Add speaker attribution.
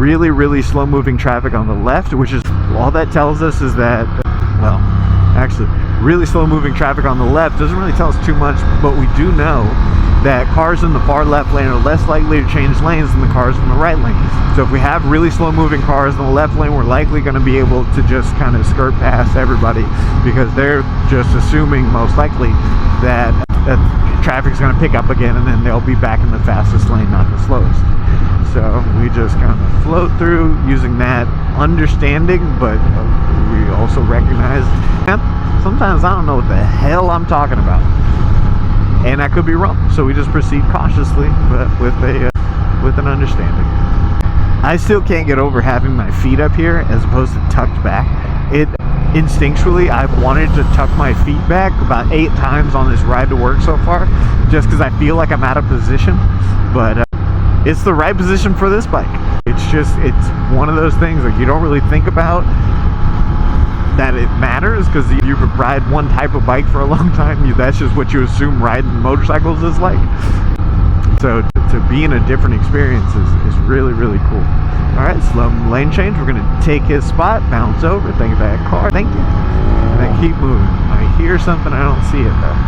Speaker 1: really, really slow moving traffic on the left, which is all that tells us is that, well, actually, really slow moving traffic on the left doesn't really tell us too much, but we do know that cars in the far left lane are less likely to change lanes than the cars in the right lane. So if we have really slow moving cars in the left lane, we're likely going to be able to just kind of skirt past everybody, because they're just assuming most likely that traffic's going to pick up again, and then they'll be back in the fastest lane, not the slowest. So we just kind of float through using that understanding, but we also recognize that sometimes I don't know what the hell I'm talking about, and I could be wrong. So we just proceed cautiously, but with an understanding. I still can't get over having my feet up here as opposed to tucked back. Instinctually, I've wanted to tuck my feet back about 8 times on this ride to work so far, just because I feel like I'm out of position, but it's the right position for this bike. It's one of those things like you don't really think about that it matters, because you could ride one type of bike for a long time. That's just what you assume riding motorcycles is like. So to be in a different experience is really, really cool. All right, slow lane change. We're gonna take his spot, bounce over, thank you for that car, thank you, and then keep moving. I hear something, I don't see it though.